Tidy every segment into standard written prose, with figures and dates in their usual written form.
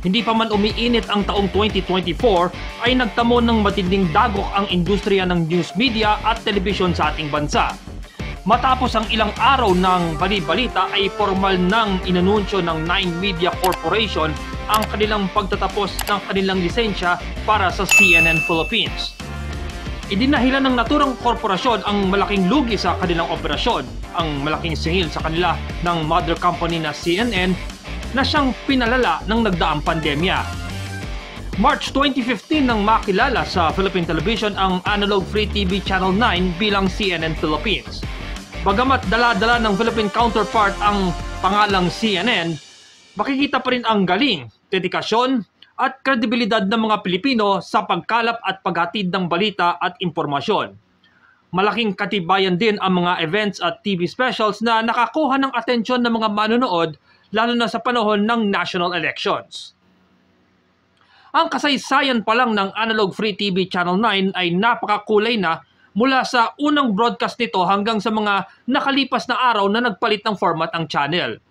Hindi pa man umiinit ang taong 2024 ay nagtamo ng matinding dagok ang industriya ng news media at telebisyon sa ating bansa. Matapos ang ilang araw ng bali-balita ay formal nang inanunsyo ng Nine Media Corporation ang kanilang pagtatapos ng kanilang lisensya para sa CNN Philippines. Idinahilan ng naturang korporasyon ang malaking lugi sa kanilang operasyon, ang malaking singil sa kanila ng mother company na CNN na siyang pinalala ng nagdaang pandemya. March 2015 nang makilala sa Philippine Television ang analog free TV Channel 9 bilang CNN Philippines. Bagamat dala-dala ng Philippine counterpart ang pangalang CNN, makikita pa rin ang galing, dedikasyon at kredibilidad ng mga Pilipino sa pagkalap at paghatid ng balita at impormasyon. Malaking katibayan din ang mga events at TV specials na nakakuha ng atensyon ng mga manonood lalo na sa panahon ng national elections. Ang kasaysayan pa lang ng Analog Free TV Channel 9 ay napakakulay na mula sa unang broadcast nito hanggang sa mga nakalipas na araw na nagpalit ng format ang channel.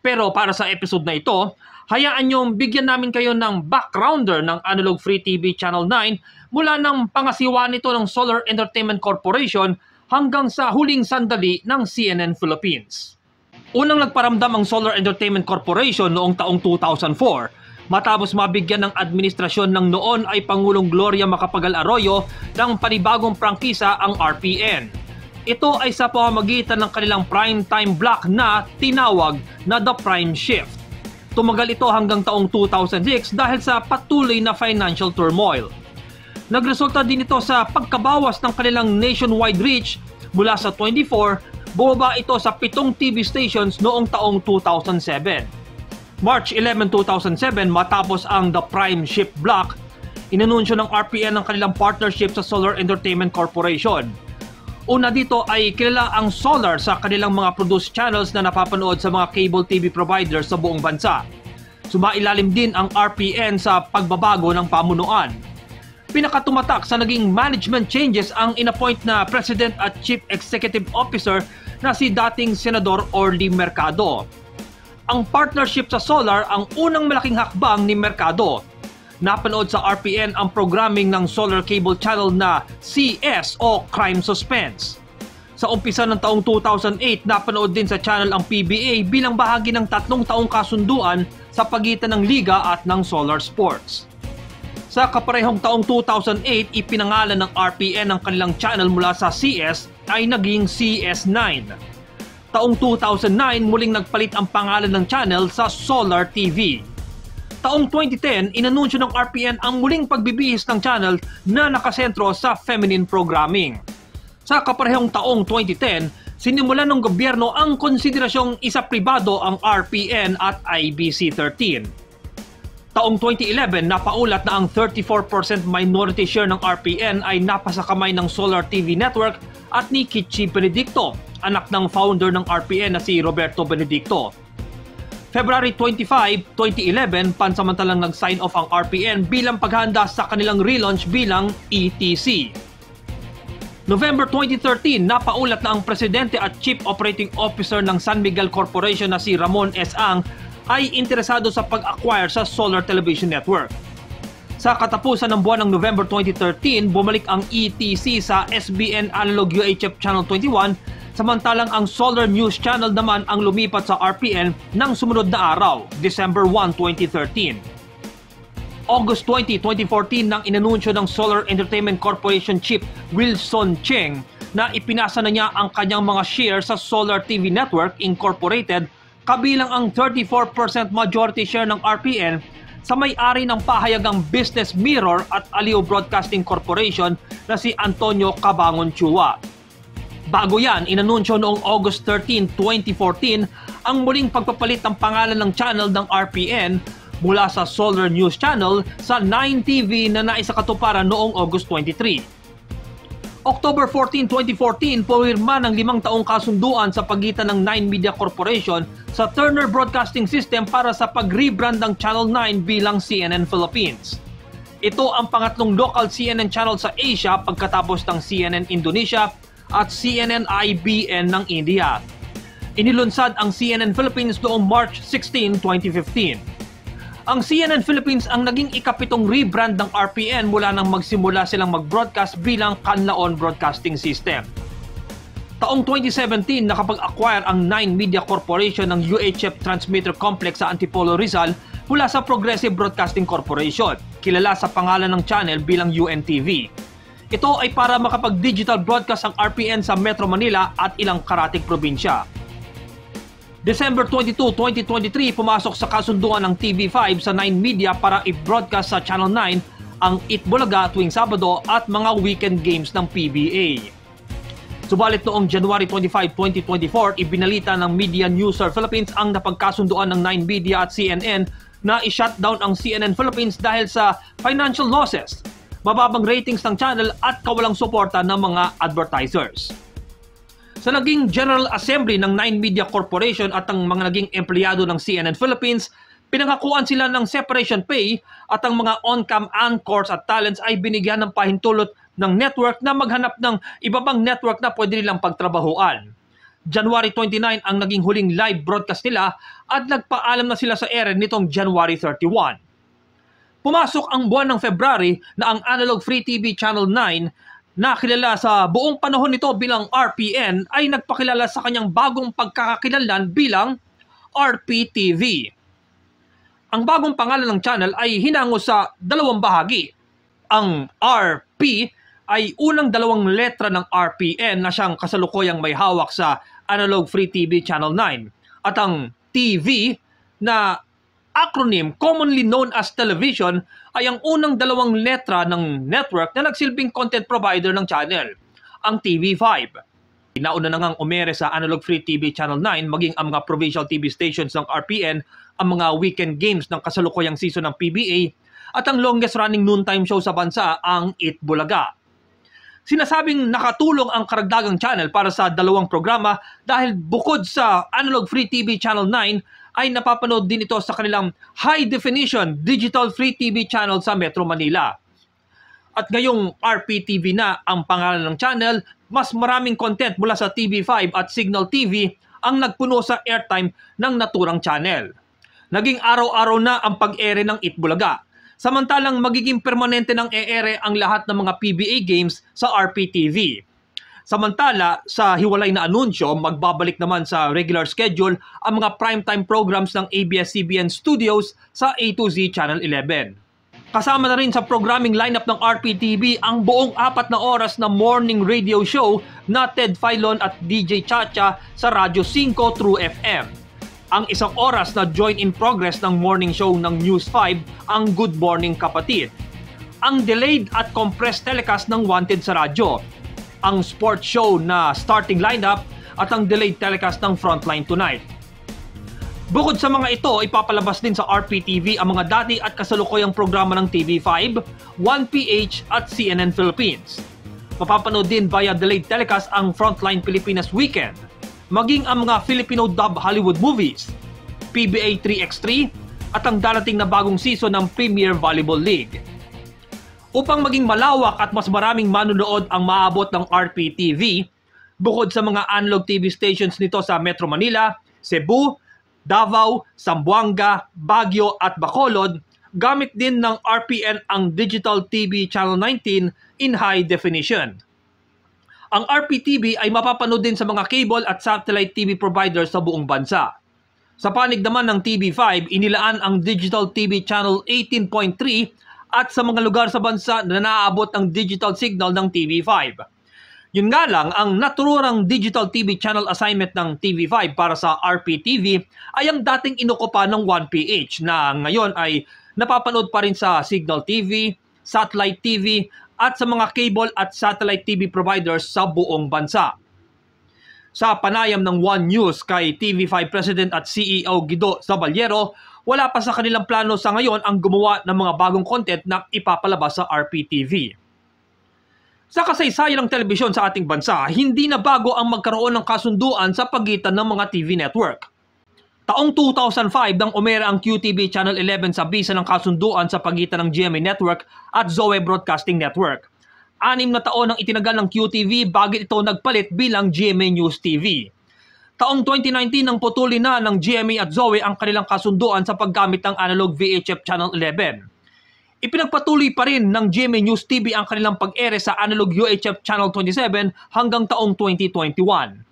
Pero para sa episode na ito, hayaan niyong bigyan namin kayo ng backgrounder ng Analog Free TV Channel 9 mula ng pangasiwa nito ng Solar Entertainment Corporation hanggang sa huling sandali ng CNN Philippines. Unang nagparamdam ang Solar Entertainment Corporation noong taong 2004 matapos mabigyan ng administrasyon ng noon ay Pangulong Gloria Macapagal Arroyo ng panibagong prangkisa ang RPN. Ito ay sa pamamagitan ng kanilang primetime block na tinawag na The Prime Shift. Tumagal ito hanggang taong 2006 dahil sa patuloy na financial turmoil. Nagresulta din ito sa pagkabawas ng kanilang nationwide reach mula sa 24, bumaba ito sa 7 TV stations noong taong 2007. March 11, 2007 matapos ang The Prime Shift block, inanunsyo ng RPN ang kanilang partnership sa Solar Entertainment Corporation. Una dito ay kilala ang Solar sa kanilang mga produced channels na napapanood sa mga cable TV providers sa buong bansa. Sumailalim din ang RPN sa pagbabago ng pamunuan. Pinakatumatak sa naging management changes ang inappoint na President at Chief Executive Officer na si dating Senador Orly Mercado. Ang partnership sa Solar ang unang malaking hakbang ni Mercado. Napanood sa RPN ang programming ng Solar Cable Channel na CS o Crime Suspense. Sa umpisa ng taong 2008, napanood din sa channel ang PBA bilang bahagi ng 3 taong kasunduan sa pagitan ng Liga at ng Solar Sports. Sa kaparehong taong 2008, ipinangalan ng RPN ang kanilang channel mula sa CS ay naging CS9. Taong 2009, muling nagpalit ang pangalan ng channel sa Solar TV. Taong 2010, inanunsyo ng RPN ang muling pagbibihis ng channel na nakasentro sa feminine programming. Sa kaparehong taong 2010, sinimulan ng gobyerno ang konsiderasyong isa pribado ang RPN at IBC13. Taong 2011, napaulat na ang 34% minority share ng RPN ay napasa kamay ng Solar TV Network at ni Kichi Benedicto, anak ng founder ng RPN na si Roberto Benedicto. February 25, 2011, pansamantalang nag-sign off ang RPN bilang paghahanda sa kanilang relaunch bilang ETC. November 2013, napaulat na ang Presidente at Chief Operating Officer ng San Miguel Corporation na si Ramon S. Ang ay interesado sa pag-acquire sa Solar Television Network. Sa katapusan ng buwan ng November 2013, bumalik ang ETC sa SBN Analog UHF Channel 21, samantalang ang Solar News Channel naman ang lumipat sa RPN ng sumunod na araw, December 1, 2013. August 20, 2014 nang inanunsyo ng Solar Entertainment Corporation Chief Wilson Cheng na ipinasa na niya ang kanyang mga share sa Solar TV Network Incorporated kabilang ang 34% majority share ng RPN sa may-ari ng pahayagang Business Mirror at Aliw Broadcasting Corporation na si Antonio Cabangon Chua. Bago yan, inanunsyo noong August 13, 2014 ang muling pagpapalit ng pangalan ng channel ng RPN mula sa Solar News Channel sa 9 TV na naisakatuparan noong August 23. October 14, 2014, pumirma ng 5 taong kasunduan sa pagitan ng Nine Media Corporation sa Turner Broadcasting System para sa pag-rebrand ng Channel 9 bilang CNN Philippines. Ito ang pangatlong local CNN channel sa Asia pagkatapos ng CNN Indonesia at CNN IBN ng India. Inilunsad ang CNN Philippines noong March 16, 2015. Ang CNN Philippines ang naging ikapitong rebrand ng RPN mula nang magsimula silang mag-broadcast bilang Kanlaon Broadcasting System. Taong 2017, nakapag-acquire ang 9 Media Corporation ng UHF Transmitter Complex sa Antipolo, Rizal mula sa Progressive Broadcasting Corporation, kilala sa pangalan ng channel bilang UNTV. Ito ay para makapag-digital broadcast ang RPN sa Metro Manila at ilang karatig probinsya. December 22, 2023, pumasok sa kasunduan ng TV5 sa 9 Media para i-broadcast sa Channel 9 ang Itbulaga tuwing Sabado at mga weekend games ng PBA. Subalit noong January 25, 2024, ibinalita ng Media News Philippines ang napagkasunduan ng 9 Media at CNN na i-shutdown ang CNN Philippines dahil sa financial losses, mababang ratings ng channel at kawalang suporta ng mga advertisers. Sa naging General Assembly ng 9 Media Corporation at ang mga naging empleyado ng CNN Philippines, pinangakuan sila ng separation pay at ang mga on-cam anchors at talents ay binigyan ng pahintulot ng network na maghanap ng ibabang network na pwede nilang pagtrabahuan. January 29 ang naging huling live broadcast nila at nagpaalam na sila sa ere nitong January 31. Pumasok ang buwan ng February na ang Analog Free TV Channel 9 na kilala sa buong panahon nito bilang RPN ay nagpakilala sa kanyang bagong pagkakakilanlan bilang RPTV. Ang bagong pangalan ng channel ay hinango sa dalawang bahagi. Ang RP ay unang dalawang letra ng RPN na siyang kasalukuyang may hawak sa Analog Free TV Channel 9 at ang TV na acronym commonly known as television ay ang unang dalawang letra ng network na nagsilbing content provider ng channel, ang TV5. Nauna na ngang umere sa Analog Free TV Channel 9 maging ang mga provincial TV stations ng RPN, ang mga weekend games ng kasalukuyang season ng PBA at ang longest running noontime show sa bansa, ang Itbulaga. Sinasabing nakatulong ang karagdagang channel para sa dalawang programa dahil bukod sa Analog Free TV Channel 9 ay napapanood din ito sa kanilang high-definition digital free TV channel sa Metro Manila. At ngayong RPTV na ang pangalan ng channel, mas maraming content mula sa TV5 at Signal TV ang nagpuno sa airtime ng naturang channel. Naging araw-araw na ang pag-ere ng Itbulaga, samantalang magiging permanente ng e-ere ang lahat ng mga PBA games sa RPTV. Samantala, sa hiwalay na anunsyo, magbabalik naman sa regular schedule ang mga primetime programs ng ABS-CBN Studios sa A to Z Channel 11. Kasama na rin sa programming lineup ng RPTV ang buong 4 na oras na morning radio show na Ted Filon at DJ Chacha sa Radyo 5 True FM. Ang 1 oras na join in progress ng morning show ng News 5, ang Good Morning Kapatid. Ang delayed at compressed telecast ng Wanted sa radyo. Ang sports show na Starting Lineup at ang delayed telecast ng Frontline Tonight. Bukod sa mga ito, ipapalabas din sa RPTV ang mga dati at kasalukuyang programa ng TV5, 1PH at CNN Philippines. Mapapanood din via delayed telecast ang Frontline Pilipinas Weekend, maging ang mga Filipino dub Hollywood movies, PBA 3x3 at ang darating na bagong season ng Premier Volleyball League. Upang maging malawak at mas maraming manunood ang maabot ng RPTV, bukod sa mga analog TV stations nito sa Metro Manila, Cebu, Davao, Zamboanga, Baguio at Bacolod, gamit din ng RPN ang Digital TV Channel 19 in high definition. Ang RPTV ay mapapanood din sa mga cable at satellite TV providers sa buong bansa. Sa panig naman ng TV5, inilaan ang Digital TV Channel 18.3 at sa mga lugar sa bansa na naaabot ang digital signal ng TV5. Yun nga lang, ang natururang digital TV channel assignment ng TV5 para sa RPTV ay ang dating inukupa ng 1PH na ngayon ay napapanood pa rin sa Signal TV, Satellite TV at sa mga cable at satellite TV providers sa buong bansa. Sa panayam ng One News kay TV5 President at CEO Guido Zaballero, wala pa sa kanilang plano sa ngayon ang gumawa ng mga bagong content na ipapalabas sa RPTV. Sa kasaysayan ng telebisyon sa ating bansa, hindi na bago ang magkaroon ng kasunduan sa pagitan ng mga TV network. Taong 2005 nang umera ang QTV Channel 11 sa bisa ng kasunduan sa pagitan ng GMA Network at Zoe Broadcasting Network. 6 na taon ang itinagal ng QTV bago ito nagpalit bilang GMA News TV. Taong 2019 nang putuli na ng GMA at Zoe ang kanilang kasunduan sa paggamit ng analog VHF Channel 11. Ipinagpatuloy pa rin ng GMA News TV ang kanilang pag-ere sa analog UHF Channel 27 hanggang taong 2021.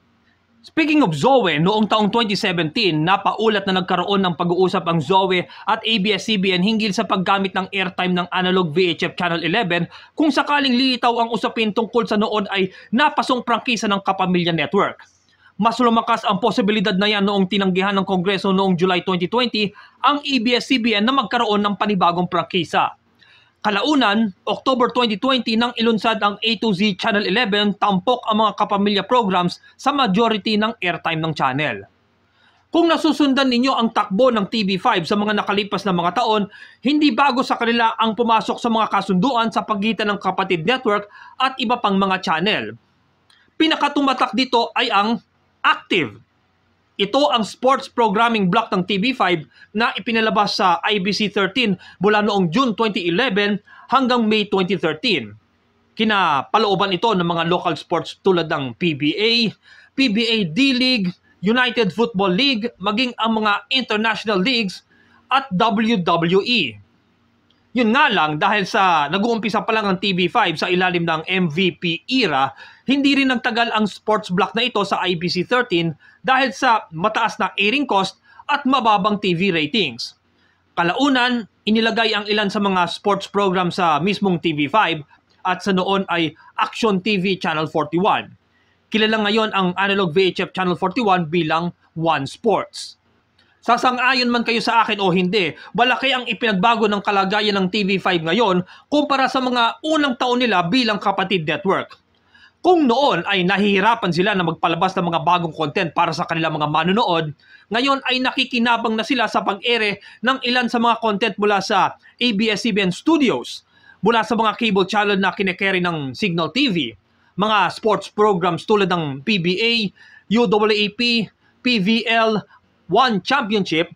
Speaking of Zoe, noong taong 2017, napaulat na nagkaroon ng pag-uusap ang Zoe at ABS-CBN hinggil sa paggamit ng airtime ng analog VHF Channel 11 kung sakaling lilitaw ang usapin tungkol sa noon ay napasong prangkisa ng Kapamilya Network. Mas lumakas ang posibilidad na yan noong tinanggihan ng Kongreso noong July 2020 ang ABS-CBN na magkaroon ng panibagong prangkisa. Kalaunan, October 2020 nang ilunsad ang A to Z Channel 11, tampok ang mga kapamilya programs sa majority ng airtime ng channel. Kung nasusundan ninyo ang takbo ng TV5 sa mga nakalipas na mga taon, hindi bago sa kanila ang pumasok sa mga kasunduan sa pagitan ng kapatid network at iba pang mga channel. Pinakatumatak dito ay ang Active. Ito ang sports programming block ng TV5 na ipinalabas sa IBC13 mula noong June 2011 hanggang May 2013. Kinapalooban ito ng mga local sports tulad ng PBA, PBA D-League, United Football League, maging ang mga international leagues at WWE. Yun nga lang, dahil sa nag-uumpisa pa lang ang TV5 sa ilalim ng MVP era, hindi rin nagtagal ang sports block na ito sa IBC13 dahil sa mataas na airing cost at mababang TV ratings. Kalaunan, inilagay ang ilan sa mga sports program sa mismong TV5 at sa noon ay Action TV Channel 41. Kilala ngayon ang analog VHF Channel 41 bilang One Sports. Sasang-ayon man kayo sa akin o hindi, malaki ang ipinagbago ng kalagayan ng TV5 ngayon kumpara sa mga unang taon nila bilang kapatid network. Kung noon ay nahihirapan sila na magpalabas ng mga bagong content para sa kanilang mga manonood, ngayon ay nakikinabang na sila sa pag-ere ng ilan sa mga content mula sa ABS-CBN Studios, mula sa mga cable channel na kine-carry ng Signal TV, mga sports programs tulad ng PBA, UAAP, PVL, One Championship,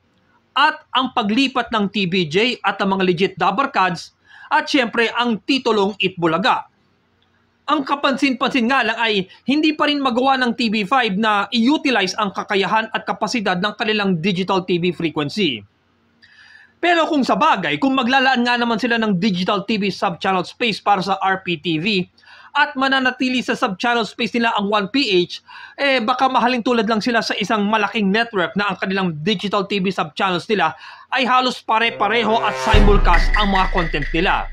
at ang paglipat ng TVJ at ang mga legit dabarkads, at syempre ang titulong Itbulaga. Ang kapansin-pansin nga lang ay hindi pa rin magawa ng TV5 na i-utilize ang kakayahan at kapasidad ng kanilang digital TV frequency. Pero kung sa bagay, kung maglalaan nga naman sila ng digital TV sub-channel space para sa RPTV at mananatili sa sub-channel space nila ang 1PH, baka mahaling tulad lang sila sa isang malaking network na ang kanilang digital TV sub-channels nila ay halos pare-pareho at simulcast ang mga content nila.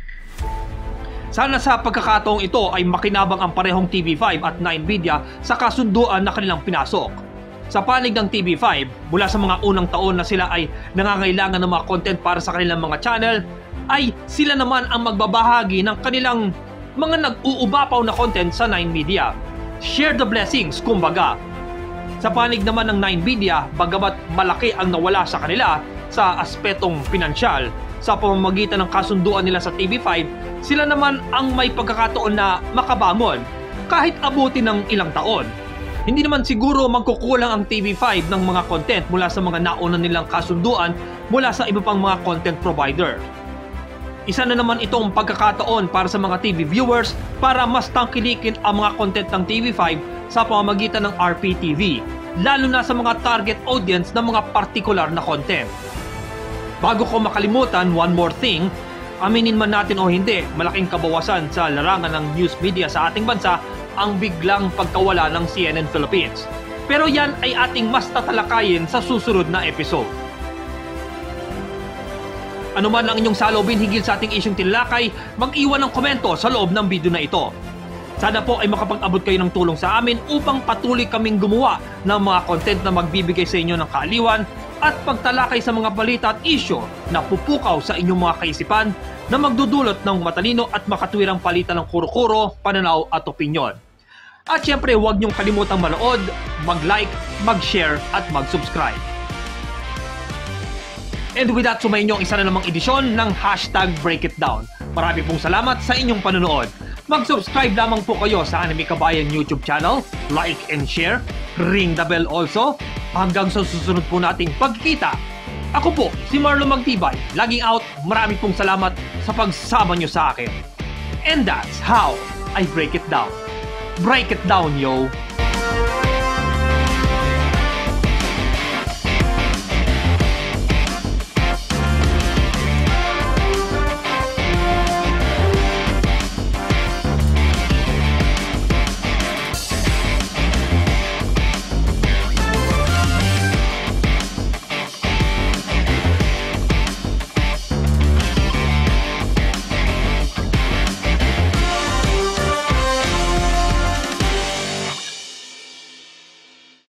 Sana sa pagkakataong ito ay makinabang ang parehong TV5 at 9Media sa kasunduan na kanilang pinasok. Sa panig ng TV5, mula sa mga unang taon na sila ay nangangailangan ng mga content para sa kanilang mga channel, ay sila naman ang magbabahagi ng kanilang mga nag-uubapaw na content sa 9Media. Share the blessings, kumbaga. Sa panig naman ng 9Media, bagamat malaki ang nawala sa kanila sa aspetong pinansyal, sa pamamagitan ng kasunduan nila sa TV5, sila naman ang may pagkakataon na makabangon kahit abutin ng ilang taon. Hindi naman siguro magkukulang ang TV5 ng mga content mula sa mga nauna nilang kasunduan mula sa iba pang mga content provider. Isa na naman itong pagkakataon para sa mga TV viewers para mas tangkilikin ang mga content ng TV5 sa pamamagitan ng RPTV, lalo na sa mga target audience ng mga partikular na content. Bago ko makalimutan, one more thing, aminin man natin o hindi, malaking kabawasan sa larangan ng news media sa ating bansa ang biglang pagkawala ng CNN Philippines. Pero yan ay ating mas tatalakayin sa susunod na episode. Ano man ang inyong salobin higil sa ating isyong tinalakay, mag-iwan ng komento sa loob ng video na ito. Sana po ay makapag-abot kayo ng tulong sa amin upang patuloy kaming gumawa ng mga content na magbibigay sa inyo ng kaaliwan at pagtalakay sa mga balita at isyo na pupukaw sa inyong mga kaisipan na magdudulot ng matalino at makatwirang palitan ng kuro-kuro, pananaw at opinyon. At syempre, huwag niyong kalimutang manood, mag-like, mag-share at mag-subscribe. And with that, sumayin niyo ang isa na namang edisyon ng #BreakItDown. Marami pong salamat sa inyong panonood. Mag-subscribe lamang po kayo sa Anime Kabayan YouTube channel, like and share, ring the bell also, hanggang sa susunod po nating pagkikita. Ako po, si Marlo Magtibay, laging out, marami pong salamat sa pagsama nyo sa akin. And that's how I break it down. Break it down, yo!